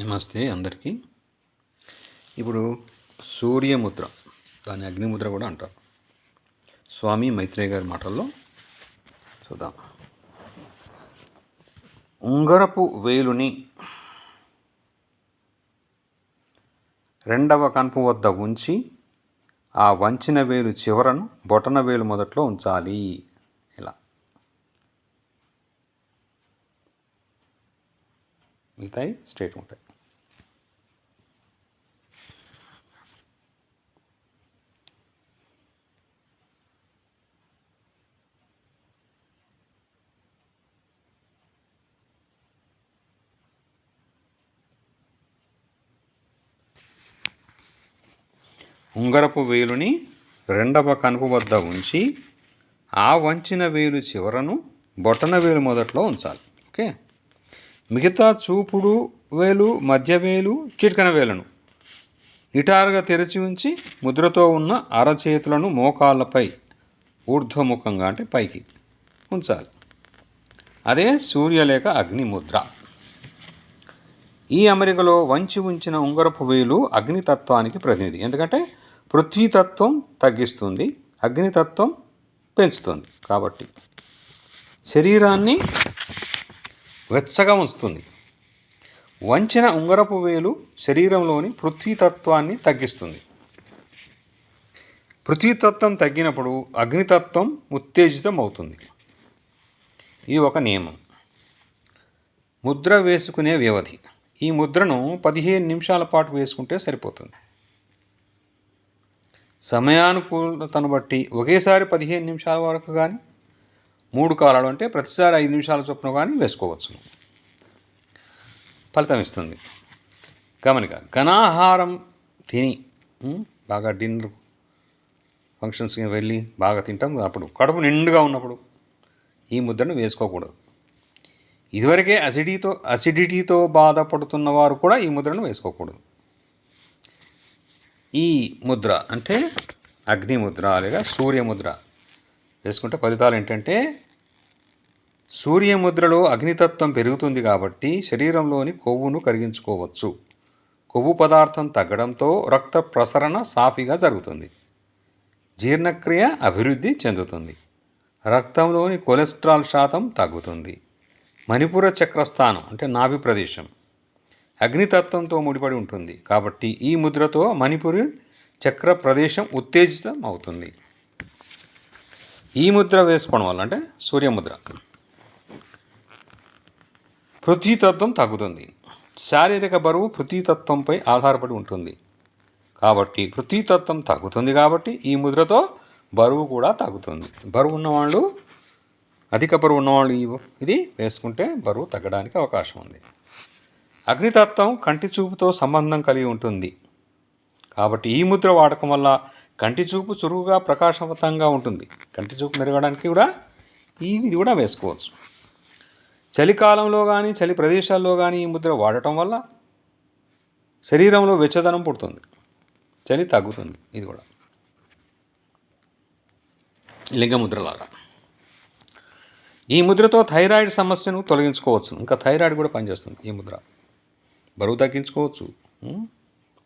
నమస్తే అందరికీ. ఇప్పుడు సూర్యముద్ర, దాన్ని అగ్నిముద్ర కూడా అంటారు. స్వామి మైత్రేయ గారి మాటల్లో చూద్దాం. ఉంగరపు వేలుని రెండవ కనుపు వద్ద ఉంచి ఆ వంచిన వేలు చివరను బొటన వేలు మొదట్లో ఉంచాలి. ఇలా మిగతాయి స్ట్రేట్ ఉంటాయి. ఉంగరపు వేలుని రెండవ కనుపు వద్ద ఉంచి ఆ వంచిన వేలు చివరను బొటన వేలు మొదట్లో ఉంచాలి. ఓకే. మిగతా చూపుడు వేలు, మధ్య వేలు, చిటికెన వేలను నిటారుగా తెరిచి ఉంచి ముద్రతో ఉన్న అరచేతులను మోకాళ్ళపై ఊర్ధ్వముఖంగా అంటే పైకి ఉంచాలి. అదే సూర్యలేఖ అగ్నిముద్ర. ఈ అమరికలో వంచి ఉంచిన ఉంగరపు వేలు అగ్నితత్వానికి ప్రతినిధి. ఎందుకంటే పృథ్వీతత్వం తగ్గిస్తుంది, అగ్నితత్వం పెంచుతుంది. కాబట్టి శరీరాన్ని వెచ్చగా ఉంచుతుంది. వంచిన ఉంగరపు వేలు శరీరంలోని పృథ్వీతత్వాన్ని తగ్గిస్తుంది. పృథ్వీతత్వం తగ్గినప్పుడు అగ్నితత్వం ఉత్తేజితం అవుతుంది. ఇది ఒక నియమం. ముద్ర వేసుకునే వ్యవధి. ఈ ముద్రను 15 నిమిషాల పాటు వేసుకుంటే సరిపోతుంది. సమయానుకూలతను బట్టి ఒకేసారి 15 నిమిషాల వరకు కానీ 3 కాలాలు అంటే ప్రతిసారి 5 నిమిషాల చొప్పున కానీ వేసుకోవచ్చు. ఫలితం ఇస్తుంది. గమనిక. ఘనాహారం తిని బాగా డిన్నర్ ఫంక్షన్స్కి వెళ్ళి బాగా తింటాం, అప్పుడు కడుపు నిండుగా ఉన్నప్పుడు ఈ ముద్రను వేసుకోకూడదు. ఇదివరకే అసిడిటీతో బాధపడుతున్న వారు కూడా ఈ ముద్రను వేసుకోకూడదు. ఈ ముద్ర అంటే అగ్నిముద్ర లేదా సూర్యముద్ర వేసుకుంటే ఫలితాలు ఏంటంటే, సూర్యముద్రలో అగ్నితత్వం పెరుగుతుంది కాబట్టి శరీరంలోని కొవ్వును కరిగించుకోవచ్చు. కొవ్వు పదార్థం తగ్గడంతో రక్త ప్రసరణ సాఫీగా జరుగుతుంది. జీర్ణక్రియ అభివృద్ధి చెందుతుంది. రక్తంలోని కొలెస్ట్రాల్ శాతం తగ్గుతుంది. మణిపుర చక్రస్థానం అంటే నాభి ప్రదేశం అగ్నితత్వంతో ముడిపడి ఉంటుంది కాబట్టి ఈ ముద్రతో మణిపురి చక్ర ప్రదేశం ఉత్తేజితం అవుతుంది. ఈ ముద్ర వేసుకోవడం వల్ల అంటే సూర్యముద్ర పృథ్వీతత్వం తగ్గుతుంది. శారీరక బరువు పృథ్వీతత్వంపై ఆధారపడి ఉంటుంది కాబట్టి పృథ్వీతత్వం తగ్గుతుంది కాబట్టి ఈ ముద్రతో బరువు కూడా తగ్గుతుంది. బరువు ఉన్నవాళ్ళు, అధిక బరువు ఉన్నవాళ్ళు ఇది వేసుకుంటే బరువు తగ్గడానికి అవకాశం ఉంది. అగ్నితత్వం కంటి చూపుతో సంబంధం కలిగి ఉంటుంది కాబట్టి ఈ ముద్ర వాడకం వల్ల కంటి చూపు చురుకుగా ప్రకాశవంతంగా ఉంటుంది. కంటి చూపు మెరగడానికి కూడా ఇది కూడా వేసుకోవచ్చు. చలికాలంలో కానీ చలి ప్రదేశాల్లో కానీ ఈ ముద్ర వాడటం వల్ల శరీరంలో వెచ్చదనం పుడుతుంది, చలి తగ్గుతుంది. ఇది కూడా లింగముద్రలాగా. ఈ ముద్రతో థైరాయిడ్ సమస్యను తొలగించుకోవచ్చు. ఇంకా థైరాయిడ్ కూడా పనిచేస్తుంది ఈ ముద్ర. బరువు తగ్గించుకోవచ్చు,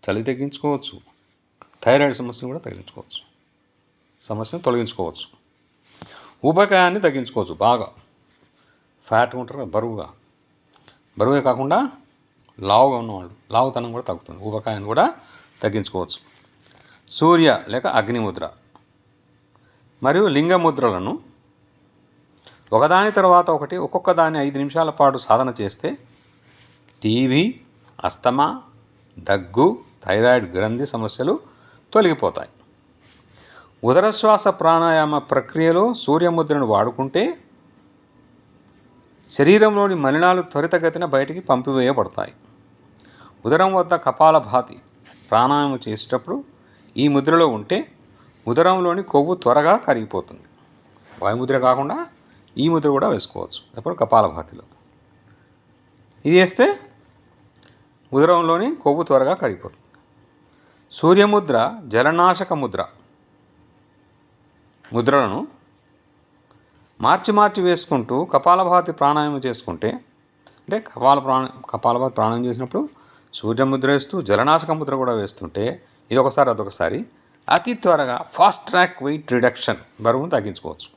చలి తగ్గించుకోవచ్చు, థైరాయిడ్ సమస్యను కూడా సమస్యను తొలగించుకోవచ్చు. ఊబకాయాన్ని తగ్గించుకోవచ్చు. బాగా ఫ్యాట్గా ఉంటారు కదా, బరువే కాకుండా లావుగా ఉన్నవాళ్ళు లావుతనం కూడా తగ్గుతుంది. ఊబకాయాన్ని కూడా తగ్గించుకోవచ్చు. సూర్య లేక అగ్నిముద్ర మరియు లింగముద్రలను ఒకదాని తర్వాత ఒకటి ఒక్కొక్క దాన్ని 5 నిమిషాల పాటు సాధన చేస్తే టీబీ, అస్తమా, దగ్గు, థైరాయిడ్ గ్రంథి సమస్యలు తొలగిపోతాయి. ఉదరశ్వాస ప్రాణాయామ ప్రక్రియలో సూర్యముద్రను వాడుకుంటే శరీరంలోని మలినాలు త్వరితగతిన బయటికి పంపివేయబడతాయి. ఉదరం వద్ద కపాలభాతి ప్రాణాయామం చేసేటప్పుడు ఈ ముద్రలో ఉంటే ఉదరంలోని కొవ్వు త్వరగా కరిగిపోతుంది. వాయుముద్ర కాకుండా ఈ ముద్ర కూడా వేసుకోవచ్చు. ఎప్పుడు కపాలభాతిలో ఇది వేస్తే ఉదరంలోని కొవ్వు త్వరగా కరిగిపోతుంది. సూర్యముద్ర జలనాశక ముద్రలను మార్చి వేసుకుంటూ కపాలభాతి ప్రాణాయామం చేసుకుంటే, అంటే కపాలభాతి ప్రాణాయామం చేసినప్పుడు సూర్యముద్ర వేస్తూ జలనాశక ముద్ర కూడా వేస్తుంటే ఇదొకసారి అదొకసారి అతి త్వరగా ఫాస్ట్ ట్రాక్ వెయిట్ రిడక్షన్ బరువును తగ్గించుకోవచ్చు.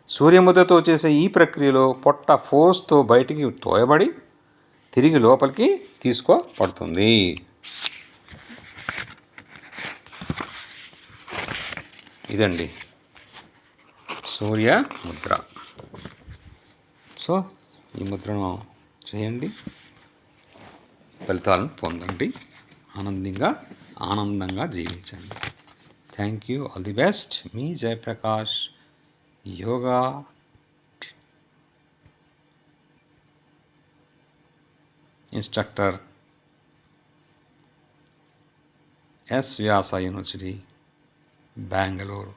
సూర్యముద్రతో చేసే ఈ ప్రక్రియలో పొట్ట ఫోర్స్తో బయటికి తోయబడి తిరిగి లోపలికి తీసుకోబడుతుంది. ఇదండి సూర్య ముద్ర. సో ఈ ముద్రను చేయండి, ఫలితాలను పొందండి, ఆనందంగా జీవించండి. Thank you. All the best. మీ Jayaprakash, yoga instructor, S Vyasa university, Bengaluru.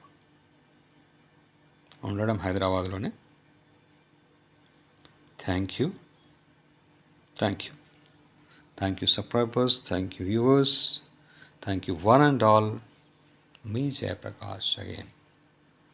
ఉండడం హైదరాబాద్లోనే. Thank you subscribers, thank you viewers, thank you one and all. Me Jay Prakash again.